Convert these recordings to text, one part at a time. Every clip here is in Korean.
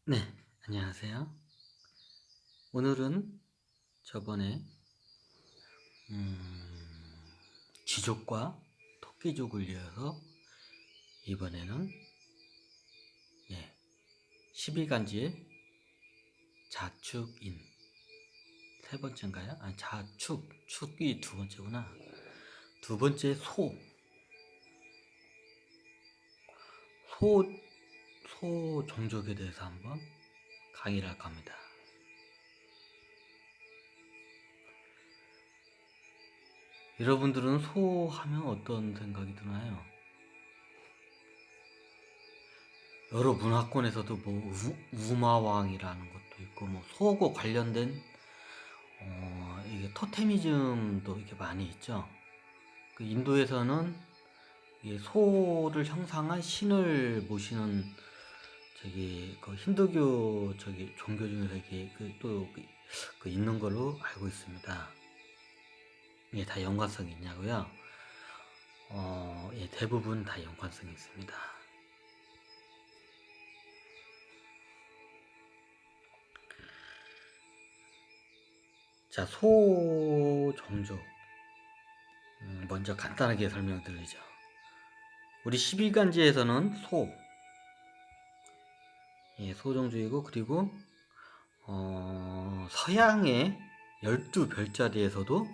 네, 안녕하세요. 오늘은 저번에 쥐족과 토끼족을 이어서 이번에는 12간지의 자축인 세 번째인가요? 아니, 축이 두 번째구나. 두 번째 소, 소 종족에 대해서 한번 강의를 할까 합니다. 여러분들은 소 하면 어떤 생각이 드나요? 여러 문화권에서도 뭐 우마왕이라는 것도 있고 뭐 소하고 관련된 이게 토테미즘도 이렇게 많이 있죠. 그 인도에서는 이 소를 형상한 신을 모시는 그 힌두교 종교 중에서 이게 그 있는 걸로 알고 있습니다. 이게 다 연관성이 있냐고요? 대부분 다 연관성이 있습니다. 자, 소 종족. 먼저 간단하게 설명드리죠. 우리 12간지에서는 소종족이고, 그리고 서양의 12별자리에서도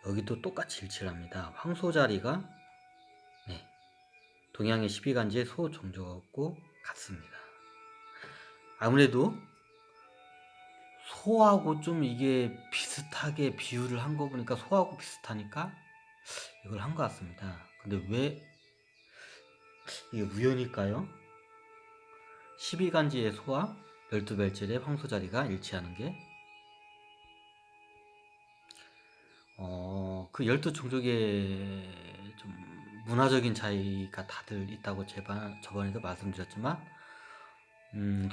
여기도 똑같이 일치를 합니다. 황소자리가 동양의 12간지의 소종족하고 같습니다. 아무래도 소하고 좀 이게 비슷하게 비유를 한 거 보니까 소하고 비슷하니까 이걸 한 것 같습니다. 근데 왜 이게 우연일까요? 12간지의 소와 12별자리의 황소자리가 일치하는 게 그 12종족의 좀 문화적인 차이가 다들 있다고 저번에도 말씀드렸지만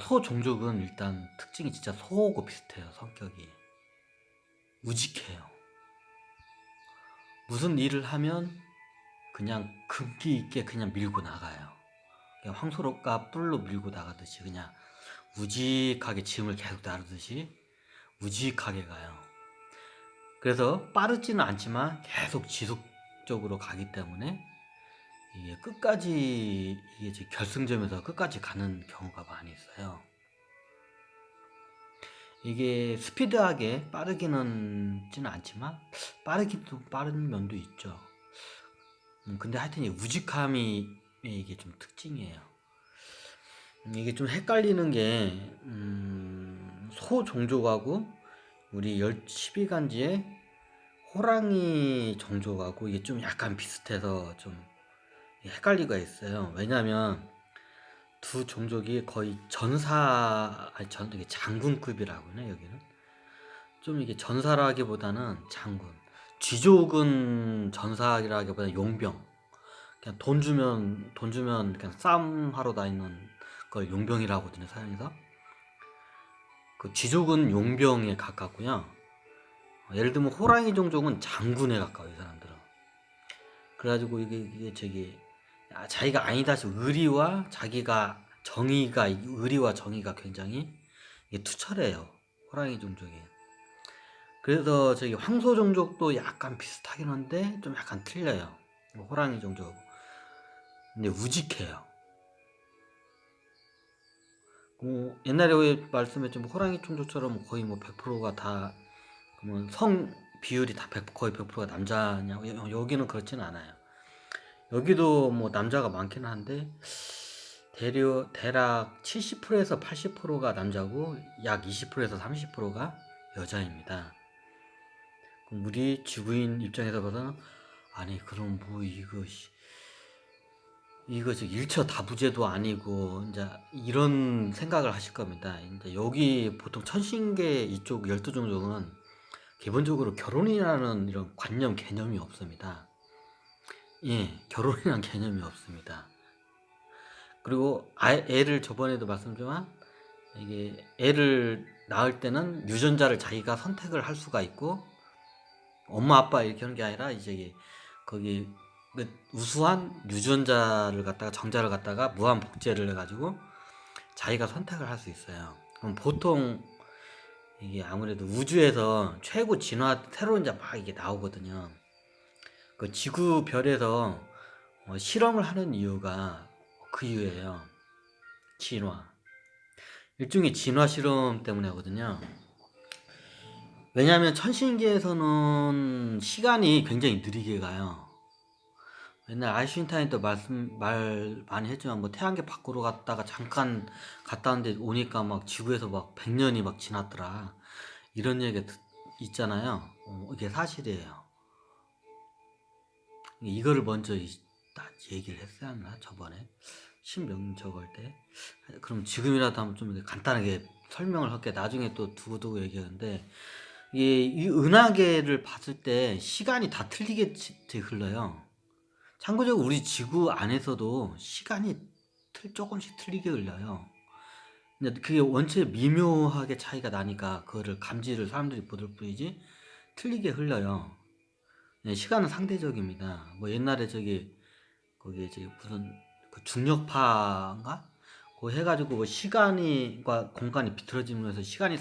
소 종족은 일단 특징이 진짜 소하고 비슷해요. 성격이 우직해요. 무슨 일을 하면 그냥 금기 있게 그냥 밀고 나가요. 그냥 황소로가 뿔로 밀고 나가듯이 그냥 우직하게 짐을 계속 다루듯이 우직하게 가요. 그래서 빠르지는 않지만 계속 지속적으로 가기 때문에 이게 끝까지 이게 결승점에서 끝까지 가는 경우가 많이 있어요. 이게 스피드하게 빠르지는 않지만 빠르기도 빠른 면도 있죠. 근데 하여튼 이 우직함이 이게 좀 특징이에요. 이게 좀 헷갈리는 게 소 종족하고 우리 12간지의 호랑이 종족하고 이게 좀 약간 비슷해서 좀 헷갈리가 있어요. 왜냐하면 두 종족이 거의 이게 장군급이라고 하네. 여기는 좀 이게 전사라기보다는 장군. 쥐족은 전사라기보다 용병. 그냥 돈 주면 그냥 싸움하러 다니는 걸 용병이라고 하거든요, 서양에서. 그 쥐족은 용병에 가깝고요. 예를 들면 호랑이 종족은 장군에 가까워요, 이 사람들은. 그래가지고 이게 자기가 아니다 싶 의리와 정의가 굉장히 이게 투철해요. 호랑이 종족이. 그래서 황소 종족도 약간 비슷하긴 한데 좀 약간 틀려요. 호랑이 종족. 근데 우직해요. 옛날에 말씀했죠. 호랑이 종족처럼 거의 100%가 다 성 비율이 다 거의 100%가 남자냐고. 여기는 그렇진 않아요. 여기도 남자가 많긴 한데 대략 70%에서 80%가 남자고 약 20%에서 30%가 여자입니다. 그럼 우리 지구인 입장에서 봐서는 아니 그럼 이거 일처다부제도 아니고 이제 이런 생각을 하실 겁니다. 이제 여기 보통 천신계 이쪽 12종족은 기본적으로 결혼이라는 이런 개념이 없습니다. 결혼이라는 개념이 없습니다. 그리고 애를 저번에도 말씀드렸지만 이게 애를 낳을 때는 유전자를 자기가 선택을 할 수가 있고 엄마 아빠 이렇게 하는 게 아니라 이제 거기 우수한 유전자를 정자를 갖다가 무한 복제를 해가지고 자기가 선택을 할 수 있어요. 그럼 보통 이게 아무래도 우주에서 최고 진화 새로 이제 막 이게 나오거든요. 그 지구별에서 실험을 하는 이유가 그 이유예요. 진화. 일종의 진화 실험 때문에 하거든요. 왜냐하면 천신계에서는 시간이 굉장히 느리게 가요. 옛날 아인슈타인도 말 많이 했지만 뭐 태양계 밖으로 갔다가 잠깐 갔다 왔는데 오니까 막 지구에서 막 100년이 막 지났더라. 이런 얘기가 있잖아요. 이게 사실이에요. 이거를 먼저 얘기를 했어야 했나 저번에 신명 적을 때. 그럼 지금이라도 한번 좀 간단하게 설명을 할게. 나중에 또 두고두고 얘기하는데 이 은하계를 봤을 때 시간이 다 틀리게 흘러요. 참고적으로 우리 지구 안에서도 시간이 조금씩 틀리게 흘러요. 근데 그게 원체 미묘하게 차이가 나니까 그거를 감지를 사람들이 보들 뿐이지 틀리게 흘러요. 시간은 상대적입니다. 뭐 옛날에 거기에 무슨 그 중력파인가? 그거 해가지고 뭐 시간과 공간이 비틀어지면서 시간이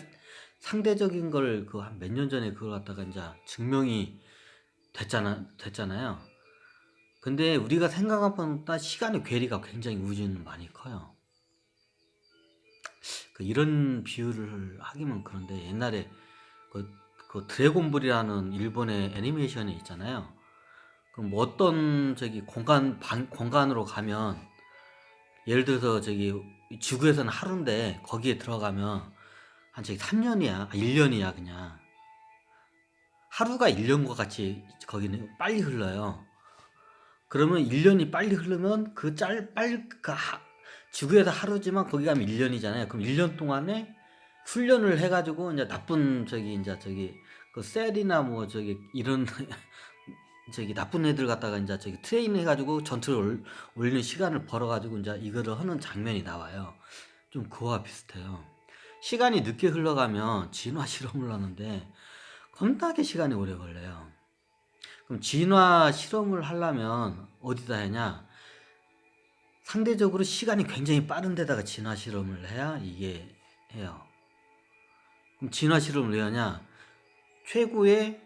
상대적인 걸 그 한 몇 년 전에 그걸 갖다가 이제 증명이 됐잖아요. 근데 우리가 생각한 것보다 시간의 괴리가 굉장히 우주는 많이 커요. 이런 비유를 하기면 그런데 옛날에 그 드래곤볼이라는 일본의 애니메이션이 있잖아요. 그럼 뭐 어떤 공간으로 가면 예를 들어서 지구에서는 하루인데 거기에 들어가면 한 3년이야, 1년이야 그냥. 하루가 1년과 같이 거기는 빨리 흘러요. 그러면 1년이 빨리 흐르면 지구에서 하루지만 거기 가면 1년이잖아요. 그럼 1년 동안에 훈련을 해가지고 이제 나쁜 그 셀이나 뭐 이런 나쁜 애들 갖다가 이제 트레이닝 해가지고 전투를 올리는 시간을 벌어가지고 이제 이거를 하는 장면이 나와요. 좀 그와 비슷해요. 시간이 늦게 흘러가면 진화 실험을 하는데 겁나게 시간이 오래 걸려요. 그럼 진화 실험을 하려면 어디다 하냐? 상대적으로 시간이 굉장히 빠른 데다가 진화 실험을 해야 이게 해요. 그럼 진화 실험을 왜 하냐? 최고의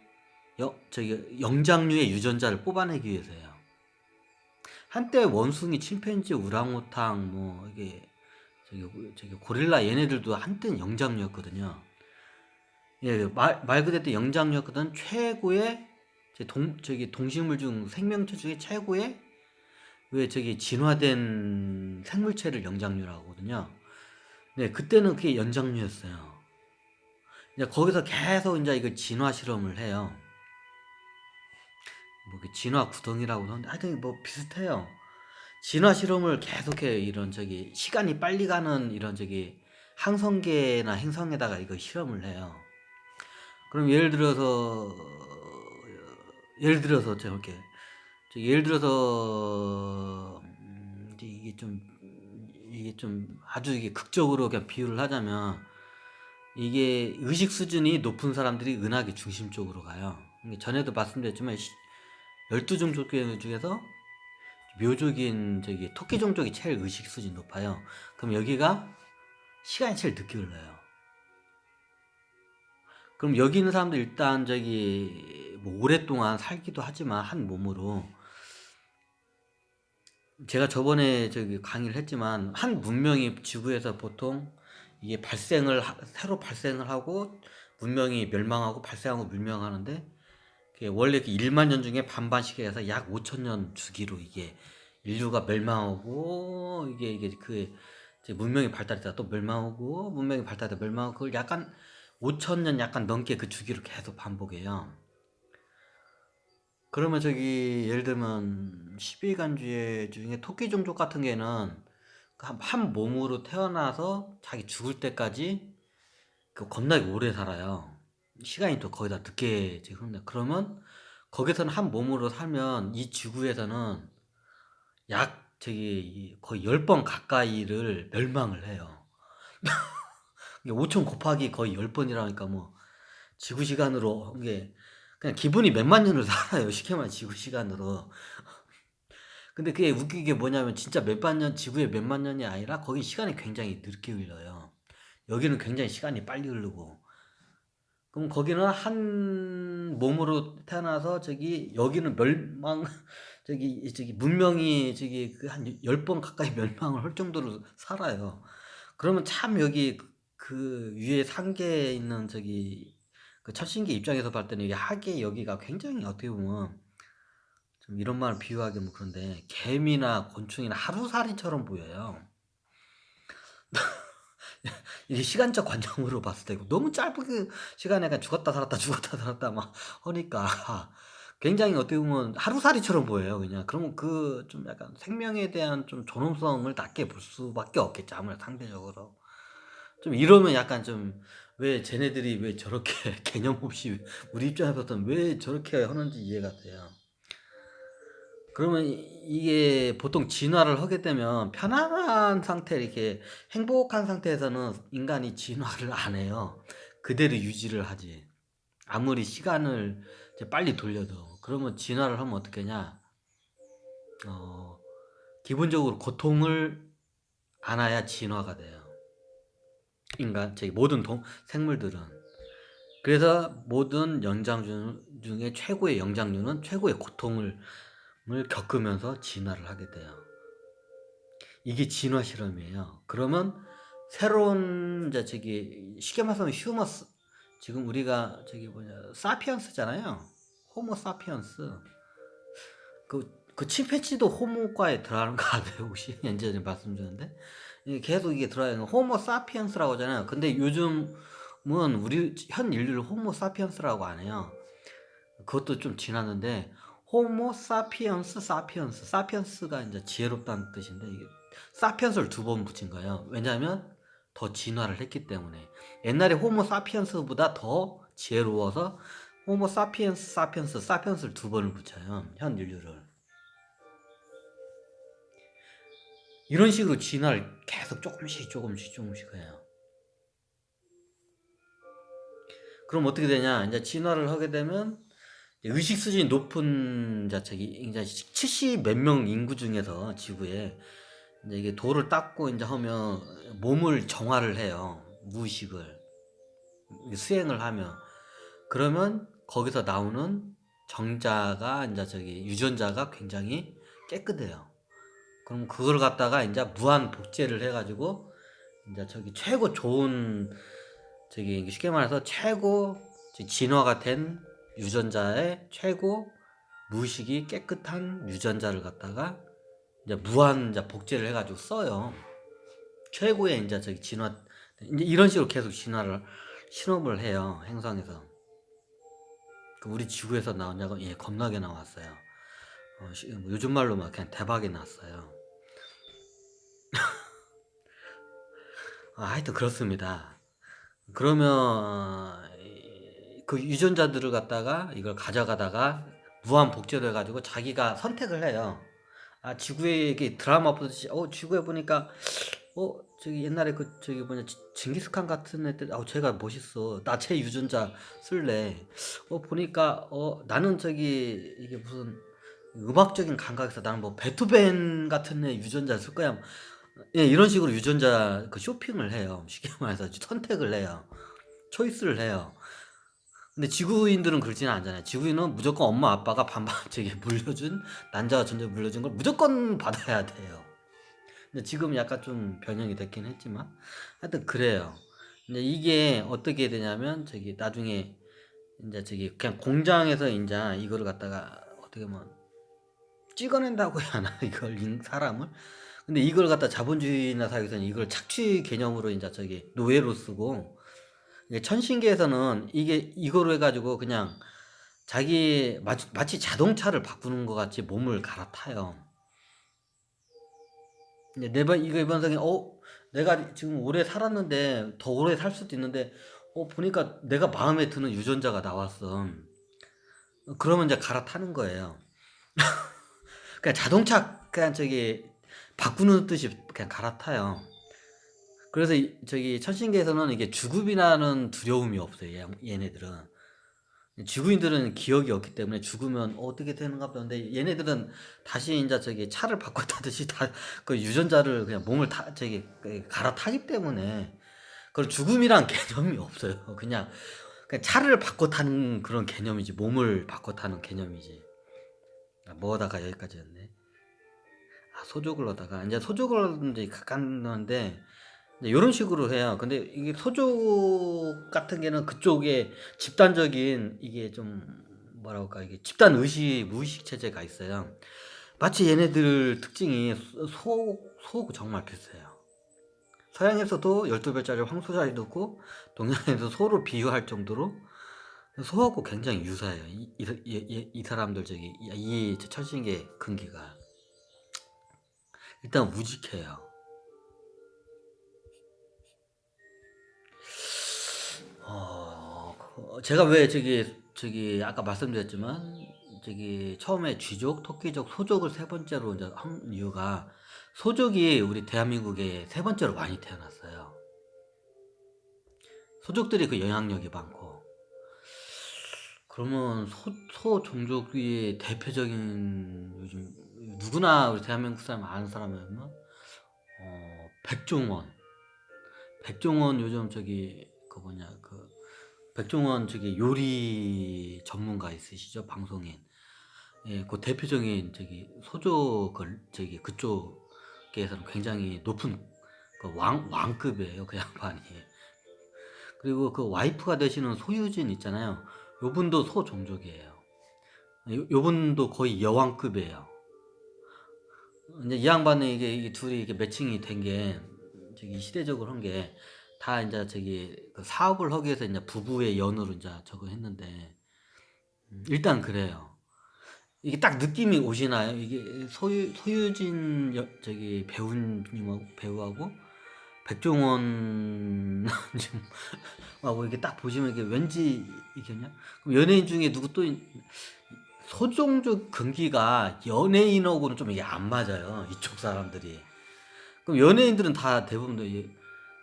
영장류의 유전자를 뽑아내기 위해서예요. 한때 원숭이, 침팬지, 우랑우탕, 뭐 이게 고릴라 얘네들도 한때는 영장류였거든요. 예, 말 그대로 영장류였거든. 최고의 동식물 중 생명체 중에 최고의 왜 진화된 생물체를 영장류라고 하거든요. 네, 그때는 그게 연장류였어요. 이제 거기서 계속 이제 이걸 진화 실험을 해요. 뭐 진화 구덩이라고 하는데 하여튼 뭐 비슷해요. 진화 실험을 계속해요. 이런 시간이 빨리 가는 이런 항성계나 행성에다가 이거 실험을 해요. 그럼 예를 들어서 저렇게 예를 들어서 이게 좀 아주 극적으로 그냥 비유를 하자면 이게 의식 수준이 높은 사람들이 은하계 중심 쪽으로 가요. 전에도 말씀드렸지만 12종족 중에서 묘족인 토끼 종족이 제일 의식 수준이 높아요. 그럼 여기가 시간이 제일 늦게 흘러요. 그럼 여기 있는 사람들 일단 뭐 오랫동안 살기도 하지만 한 몸으로 제가 저번에 강의를 했지만 한 문명이 지구에서 보통 이게 새로 발생을 하고 문명이 멸망하고 발생하고 멸망하는데 원래 1만 년 중에 반반씩 해서 약 5천 년 주기로 이게 인류가 멸망하고 이게 문명이 발달했다 또 멸망하고 문명이 발달했다 멸망하고 그걸 약간 5천 년 약간 넘게 그 주기로 계속 반복해요. 그러면 예를 들면 12간주의 중에 토끼 종족 같은 게는 한 몸으로 태어나서 자기 죽을 때까지 겁나게 오래 살아요. 시간이 또 거의 다 늦게 흐른다. 그러면 거기서는 한 몸으로 살면 이 지구에서는 약 거의 10번 가까이를 멸망을 해요. 5천 곱하기 거의 10번이라니까 뭐 지구 시간으로 이게 그냥 기분이 몇만 년을 살아요. 쉽게 말해 지구 시간으로. 근데 그게 웃긴 게 뭐냐면 진짜 몇만 년, 지구의 몇만 년이 아니라 거기 시간이 굉장히 늦게 흘러요. 여기는 굉장히 시간이 빨리 흐르고. 그럼 거기는 한 몸으로 태어나서 저기 여기는 멸망 저기 문명이 저기 그 한 10번 가까이 멸망을 할 정도로 살아요. 그러면 참 여기 그 위에 상계에 있는 저기 그 철신기 입장에서 봤을 때는 이 하계 여기가 굉장히 어떻게 보면 좀 이런 말을 비유하기 뭐 그런데 개미나 곤충이나 하루살이처럼 보여요. 이게 시간적 관점으로 봤을 때 너무 짧게 시간에 그냥 죽었다 살았다 죽었다 살았다 막 하니까 굉장히 어떻게 보면 하루살이처럼 보여요. 그냥 그러면 그 좀 약간 생명에 대한 좀 존엄성을 낮게 볼 수밖에 없겠죠. 아무래도 상대적으로 좀 이러면 약간 좀 왜 쟤네들이 왜 저렇게 개념 없이 우리 입장에서는 왜 저렇게 하는지 이해가 돼요. 그러면 이게 보통 진화를 하게 되면 편안한 상태, 이렇게 행복한 상태에서는 인간이 진화를 안 해요. 그대로 유지를 하지. 아무리 시간을 이제 빨리 돌려도. 그러면 진화를 하면 어떻게 하냐? 기본적으로 고통을 안아야 진화가 돼요. 인간, 저기 모든 생물들은. 그래서 모든 영장류 중에 최고의 영장류는 최고의 고통을 겪으면서 진화를 하게 돼요. 이게 진화 실험이에요. 그러면 새로운 이제 저기 쉽게 말하면 휴머스, 지금 우리가 저기 뭐냐 사피언스잖아요. 호모 사피언스. 그 침팬지도 호모과에 들어가는 거 아세요? 혹시 예전에 말씀드렸는데 계속 이게 들어가는 호모 사피언스라고 하잖아요. 근데 요즘은 우리 현 인류를 호모 사피언스라고 안 해요. 그것도 좀 지났는데 호모 사피언스 사피언스가 이제 지혜롭다는 뜻인데 이게 사피언스를 2번 붙인 거예요. 왜냐하면 더 진화를 했기 때문에. 옛날에 호모 사피언스보다 더 지혜로워서 호모 사피언스를 2번을 붙여요. 현 인류를. 이런 식으로 진화를 계속 조금씩 해요. 그럼 어떻게 되냐? 이제 진화를 하게 되면 의식 수준이 높은 자책이 이제 70 몇 명 인구 중에서 지구에 이제 이게 돌을 닦고 이제 하면 몸을 정화를 해요. 무의식을 수행을 하면 그러면 거기서 나오는 정자가 이제 저기 유전자가 굉장히 깨끗해요. 그럼 그걸 갖다가 이제 무한 복제를 해가지고 이제 저기 최고 좋은 저기 쉽게 말해서 최고 진화가 된 유전자의 최고 무의식이 깨끗한 유전자를 갖다가 이제 무한 이제 복제를 해가지고 써요. 최고의 이제 저기 진화 이제 이런 식으로 계속 진화를 실험을 해요. 행성에서. 우리 지구에서 나오냐고 예 겁나게 나왔어요. 요즘 말로 막 그냥 대박이 났어요. 하여튼 그렇습니다. 그러면 그 유전자들을 갖다가 이걸 가져가다가 무한 복제를 해가지고 자기가 선택을 해요. 아 지구에 이게 드라마 보듯이 지구에 보니까 저기 옛날에 그 저기 뭐냐 징기스칸 같은 애들 쟤가 멋있어 나 쟤 유전자 쓸래. 보니까 나는 저기 이게 무슨 음악적인 감각에서 나는 뭐 베토벤 같은 애 유전자 쓸 거야. 예, 이런 식으로 유전자 그 쇼핑을 해요. 쉽게 말해서 선택을 해요. 초이스를 해요. 근데 지구인들은 그렇지는 않잖아요. 지구인은 무조건 엄마 아빠가 반반 저기 물려준 난자와 전자 물려준 걸 무조건 받아야 돼요. 근데 지금 약간 좀 변형이 됐긴 했지만 하여튼 그래요. 근데 이게 어떻게 되냐면 저기 나중에 이제 저기 그냥 공장에서 이제 이거를 갖다가 어떻게 보면 찍어낸다고 해야 하나 이걸 사람을. 근데 이걸 갖다 자본주의나 사회에서는 이걸 착취 개념으로 이제 저기 노예로 쓰고 이게 천신계에서는 이게 이거로 해가지고 그냥 자기 마치 자동차를 바꾸는 것 같이 몸을 갈아타요. 이제 이거 이번성에 내가 지금 오래 살았는데 더 오래 살 수도 있는데 보니까 내가 마음에 드는 유전자가 나왔어. 그러면 이제 갈아타는 거예요. 그냥 자동차 그냥 저기 바꾸는 듯이 그냥 갈아타요. 그래서 저기 천신계에서는 이게 죽음이라는 두려움이 없어요. 얘네들은. 지구인들은 기억이 없기 때문에 죽으면 어떻게 되는가 보는데 얘네들은 다시 인제 저기 차를 바꿔 타듯이 다 그 유전자를 그냥 몸을 타 저기 갈아타기 때문에 그런 죽음이란 개념이 없어요. 그냥 차를 바꿔 타는 그런 개념이지 몸을 바꿔 타는 개념이지. 뭐 하다가 여기까지였네. 소족을 하다가 인제 소족을 인제 가까웠는데 네, 요런 식으로 해요. 근데 이게 소족 같은 게는 그쪽에 집단적인 이게 좀 뭐라 그럴까 이게 집단 의식 무의식 체제가 있어요. 마치 얘네들 특징이 소하고 정말 비슷해요. 서양에서도 12별짜리 황소자리도 있고 동양에서 소를 비유할 정도로 소하고 굉장히 유사해요. 이 사람들 저기 이 철신계 근기가 일단 우직해요. 제가 왜 저기 아까 말씀드렸지만 저기 처음에 쥐족, 토끼족, 소족을 세 번째로 이제 한 이유가 소족이 우리 대한민국에 세 번째로 많이 태어났어요. 소족들이 그 영향력이 많고 그러면 소 종족이 대표적인 요즘 누구나 우리 대한민국 사람 아는 사람이면 백종원. 백종원 요즘 저기 그 뭐냐 그 백종원 저기 요리 전문가 있으시죠? 방송인. 예, 그 대표적인 저기 소족을 저기 그쪽에서는 굉장히 높은 그 왕급이에요. 그 양반이. 그리고 그 와이프가 되시는 소유진 있잖아요. 요분도 소 종족이에요. 요분도 거의 여왕급이에요. 이제 이 양반은 이게 둘이 이게 매칭이 된 게 저기 시대적으로 한 게 다 이제 저기 그 사업을 하기 위해서 이제 부부의 연으로 이제 저거 했는데 일단 그래요. 이게 딱 느낌이 오시나요? 이게 소유진 저기 배우하고 백종원 님 하고 이게 딱 보시면 이게 왠지 이게냐? 그럼 연예인 중에 누구 또 소종족 근기가 연예인하고는 좀 이게 안 맞아요. 이쪽 사람들이. 그럼 연예인들은 다 대부분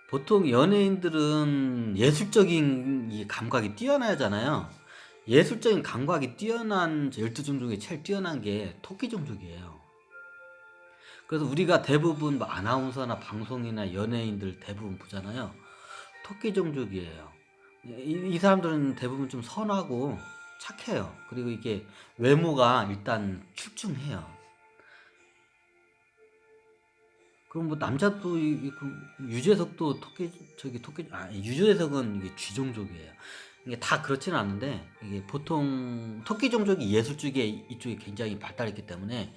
보통 연예인들은 예술적인 이 감각이 뛰어나잖아요. 예술적인 감각이 뛰어난 12종 중에 제일 뛰어난 게 토끼 종족이에요. 그래서 우리가 대부분 뭐 아나운서나 방송이나 연예인들 대부분 보잖아요. 토끼 종족이에요. 이 사람들은 대부분 좀 선하고 착해요. 그리고 이게 외모가 일단 출중해요. 그럼 뭐 남자도 유재석도 유재석은 이게 쥐 종족이에요. 이게 다 그렇지는 않은데 이게 보통 토끼 종족이 예술 쪽에 이쪽에 굉장히 발달했기 때문에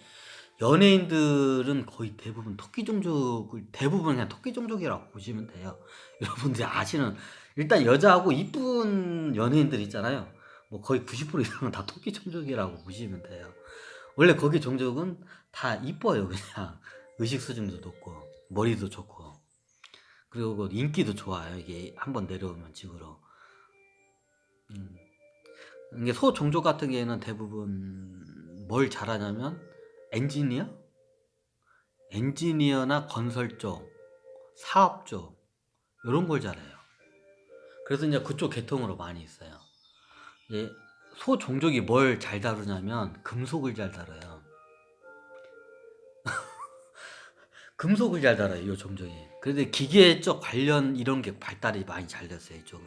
연예인들은 거의 대부분 토끼 종족을 대부분 그냥 토끼 종족이라고 보시면 돼요. 여러분들이 아시는 일단 여자하고 이쁜 연예인들 있잖아요. 뭐 거의 90% 이상은 다 토끼 종족이라고 보시면 돼요. 원래 거기 종족은 다 이뻐요, 그냥. 의식 수준도 높고, 머리도 좋고, 그리고 그 인기도 좋아요. 이게 한번 내려오면 지구로. 음. 이게 소 종족 같은 경우에는 대부분 뭘 잘하냐면 엔지니어? 엔지니어나 건설 쪽, 사업 쪽, 이런 걸 잘해요. 그래서 이제 그쪽 계통으로 많이 있어요. 예, 소 종족이 뭘 잘 다루냐면 금속을 잘 다뤄요. 금속을 잘 다뤄요, 이 종족이. 그런데 기계 쪽 관련 이런 게 발달이 많이 잘 됐어요, 이쪽은.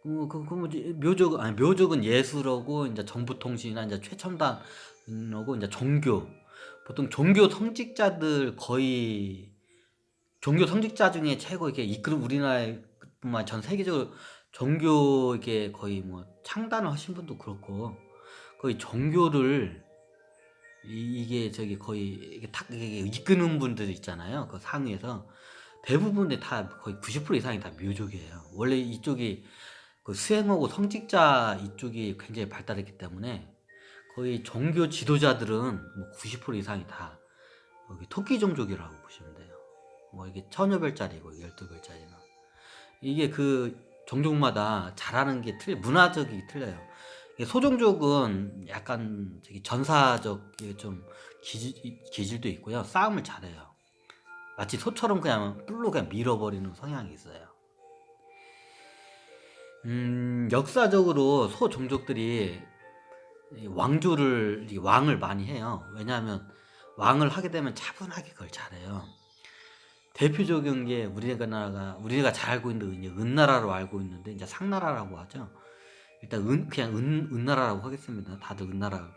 뭐지, 묘족은 예술하고, 이제 정보통신이나 이제 최첨단하고, 이제 종교. 보통 종교 성직자들 거의, 종교 성직자 중에 최고 이렇게 이끌은 우리나라뿐만 전 세계적으로 종교 이게 거의 뭐 창단을 하신 분도 그렇고, 거의 종교를 이게 저기 거의 이게 이끄는 분들 있잖아요. 그 상위에서 대부분의 다 거의 90% 이상이 다 묘족이에요. 원래 이쪽이 그 수행하고 성직자 이쪽이 굉장히 발달했기 때문에 거의 종교 지도자들은 뭐 90% 이상이 다 여기 토끼 종족이라고 보시면 돼요. 뭐 이게 천여별짜리고 12별짜리는 이게 그 종족마다 잘하는 게 문화적이 틀려요. 소종족은 약간 저기 전사적 좀 기질도 있고요. 싸움을 잘해요. 마치 소처럼 그냥 뿔로 그냥 밀어버리는 성향이 있어요. 역사적으로 소 종족들이 이 왕조를 이 왕을 많이 해요. 왜냐하면 왕을 하게 되면 차분하게 그걸 잘해요. 대표적인 게 우리가 잘 알고 있는 이제 은나라로 알고 있는데 이제 상나라라고 하죠. 일단 그냥 은나라라고 하겠습니다. 다들 은나라.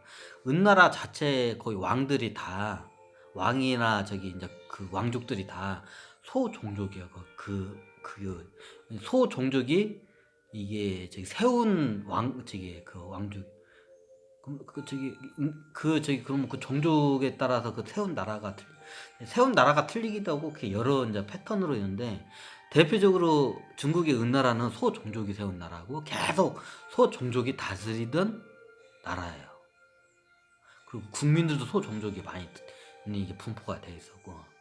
은나라 자체 거의 왕들이 다 왕이나 저기 이제 그 왕족들이 다 소종족이에요. 소종족이 이게 저기 세운 왕 저기 그 왕족 그럼 그 종족에 따라서 그 세운 나라가 틀리기도 하고 그 여러 이제 패턴으로 있는데 대표적으로 중국의 은나라는 소 종족이 세운 나라고 계속 소 종족이 다스리던 나라예요. 그리고 국민들도 소 종족이 많이 이게 분포가 돼 있었고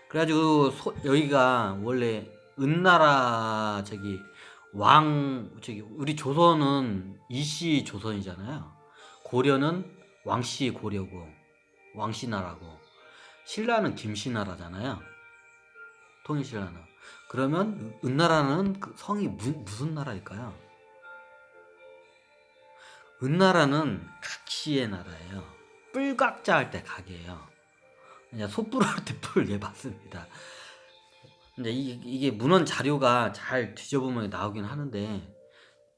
그래가지고 여기가 원래 은나라 우리 조선은 이씨 조선이잖아요. 고려는 왕씨 고려고 왕씨나라고 신라는 김씨나라잖아요. 통일신라는. 그러면 은나라는 그 성이 무슨 나라일까요? 은나라는 각시의 나라예요. 뿔각자 할 때 각이에요. 그냥 소뿔 할 때 뿔, 예, 맞습니다. 근데 이게 문헌 자료가 잘 뒤져보면 나오긴 하는데,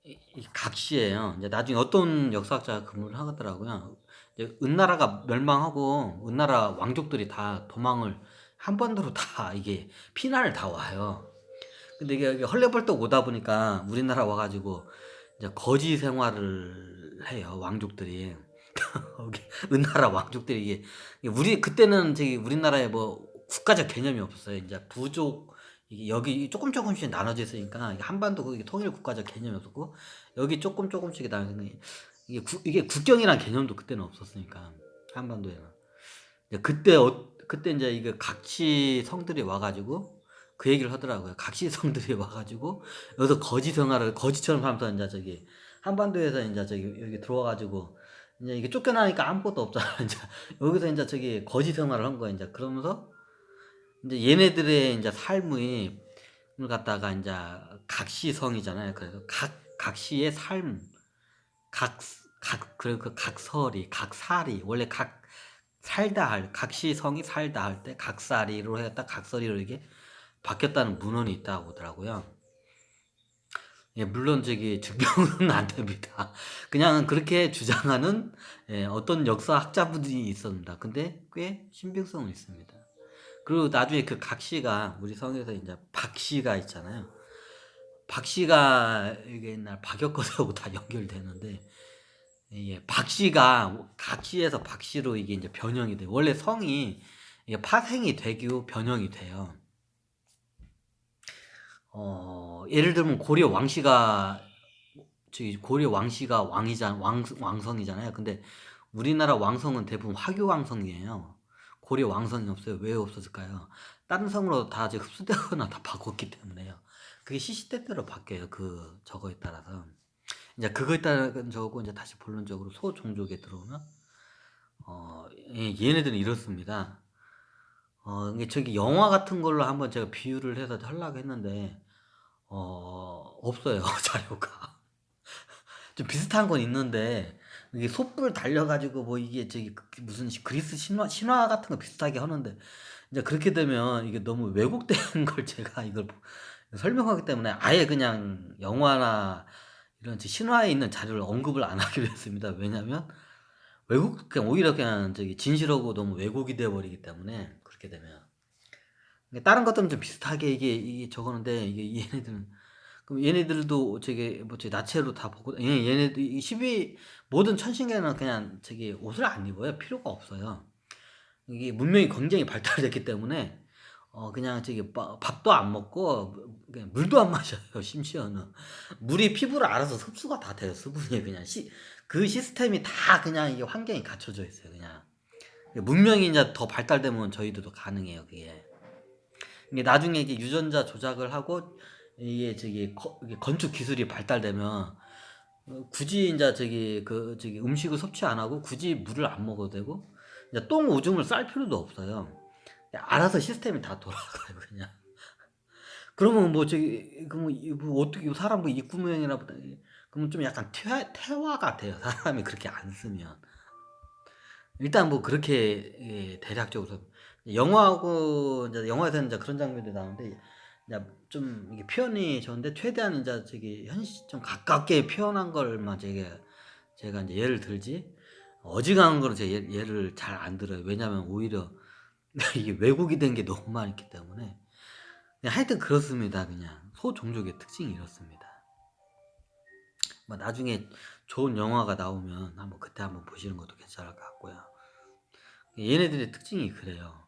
이 각시예요. 이제 나중에 어떤 역사학자가 근무를 하더라고요. 이제 은나라가 멸망하고, 은나라 왕족들이 다 도망을, 한 번으로 다 이게 피난을 다 와요. 근데 이게 헐레벌떡 오다 보니까 우리나라 와가지고, 이제 거지 생활을 해요, 왕족들이. 여기 은나라 왕족들이 그때는 우리나라에 뭐 국가적 개념이 없었어요. 이제 부족 이게 여기 조금씩 나눠져 있으니까 한반도 거기 통일 국가적 개념이 없었고 여기 조금씩 나눠져 이게 국경이란 개념도 그때는 없었으니까 한반도에는 그때 이제 이게 각시 성들이 와가지고 그 얘기를 하더라고요. 각시 성들이 와가지고 여기서 거지 생활을 거지처럼 하면서 이제 한반도에서 이제 여기 들어와가지고 이제 이게 쫓겨나니까 아무것도 없잖아. 이제 여기서 이제 거지 생활을 한 거야. 이제 그러면서 이제 얘네들의 이제 삶을 갖다가 이제 각시성이잖아요. 그래서 각시의 삶, 그 각설이, 각살이 원래 각시성이 살다 할 때 각살이로 했다 각설이로 이게 바뀌었다는 문헌이 있다고 하더라고요. 예, 물론 증명은 안 됩니다. 그냥 그렇게 주장하는 어떤 역사학자분들이 있었습니다. 근데 꽤 신빙성은 있습니다. 그리고 나중에 그 각시가 우리 성에서 이제 박씨가 있잖아요. 박씨가 이게 옛날 박역거사하고 다 연결되는데 이게 박씨가 각시에서 박씨로 이게 이제 변형이 돼요. 원래 성이 이게 파생이 되고 변형이 돼요. 예를 들면 고려 왕씨가 왕성이잖아요. 근데 우리나라 왕성은 대부분 화교 왕성이에요. 고려 왕성이 없어요. 왜 없었을까요? 다른 성으로 다 흡수되거나 다 바꿨기 때문에요. 그게 시시때때로 바뀌어요. 저거에 따라서. 이제 그거에 따른 저거 이제 다시 본론적으로 소종족에 들어오면 얘네들은 이렇습니다. 이게 영화 같은 걸로 한번 제가 비유를 해서 하려고 했는데 없어요. 자료가. 좀 비슷한 건 있는데 이게 솥불 달려가지고 뭐 이게 무슨 그리스 신화 같은 거 비슷하게 하는데 이제 그렇게 되면 이게 너무 왜곡된 걸 제가 이걸 설명하기 때문에 아예 그냥 영화나 이런 신화에 있는 자료를 언급을 안 하기로 했습니다. 왜냐면 그냥 오히려 그냥 진실하고 너무 왜곡이 되어 버리기 때문에 그렇게 되면 다른 것들은 좀 비슷하게 이게 적었는데 이게 얘네들은 그럼 얘네들도 나체로 다 보고 얘네들 모든 천신계는 그냥 옷을 안 입어요. 필요가 없어요. 이게 문명이 굉장히 발달됐기 때문에 그냥 밥도 안 먹고 그냥 물도 안 마셔요. 심지어는 물이 피부를 알아서 흡수가 다 돼요. 수분이 그냥 그 시스템이 다 그냥 이게 환경이 갖춰져 있어요. 그냥 문명이 이제 더 발달되면 저희들도 가능해요. 그게 이게 나중에 이게 유전자 조작을 하고 이게 이게 건축 기술이 발달되면 굳이 이제 음식을 섭취 안 하고 굳이 물을 안 먹어도 되고 이제 똥 오줌을 쌀 필요도 없어요. 알아서 시스템이 다 돌아가요. 그냥 그러면 뭐 저기 그러면 뭐 어떻게 사람 뭐 입구 모양이나 보다 그러면 좀 약간 태화 같아요. 사람이 그렇게 안 쓰면. 일단 뭐 그렇게 예, 대략적으로 영화하고 이제 영화에서는 이제 그런 장면이 나오는데 이제 좀 이게 표현이 좋은데 최대한 이제 저기 현실 좀 가깝게 표현한 걸만 제가 이제 예를 들지 어지간한 거는 제가 예를 잘 안 들어요. 왜냐하면 오히려 이게 왜곡이 된 게 너무 많기 때문에 그냥 하여튼 그렇습니다. 그냥 소종족의 특징이 이렇습니다. 뭐 나중에 좋은 영화가 나오면 한번 그때 한번 보시는 것도 괜찮을 것 같고요. 얘네들의 특징이 그래요.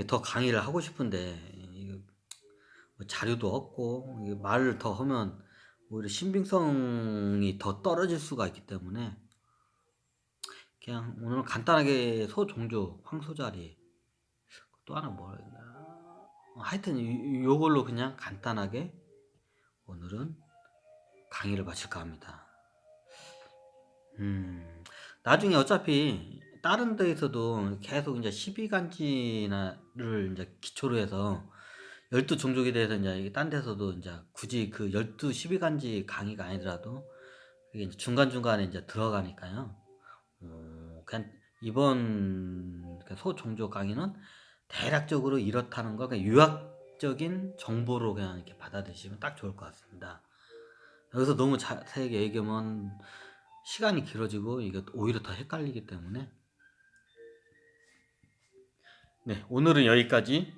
더 강의를 하고 싶은데 이거 뭐 자료도 없고 이게 말을 더 하면 오히려 신빙성이 더 떨어질 수가 있기 때문에 그냥 오늘 간단하게 소종족 황소자리 또 하나 뭐라 했나 하여튼 요걸로 그냥 간단하게 오늘은 강의를 마칠까 합니다. 나중에 어차피 다른 데에서도 계속 이제 12간지나를 이제 기초로 해서 12종족에 대해서 이제 딴 데서도 이제 굳이 그 12간지 강의가 아니더라도 그게 이제 중간중간에 이제 들어가니까요. 그냥 이번 그 소종족 강의는 대략적으로 이렇다는 거 그냥 유학적인 정보로 그냥 이렇게 받아들이시면 딱 좋을 것 같습니다. 여기서 너무 자세하게 얘기하면 시간이 길어지고 이게 오히려 더 헷갈리기 때문에 네 오늘은 여기까지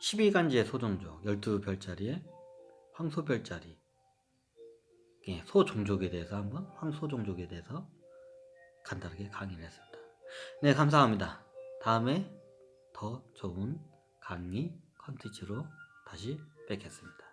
12간지의 소종족 12별자리의 황소별자리 소종족에 대해서 한번 황소종족에 대해서 간단하게 강의를 했습니다. 네 감사합니다. 다음에 더 좋은 강의 컨텐츠로 다시 뵙겠습니다.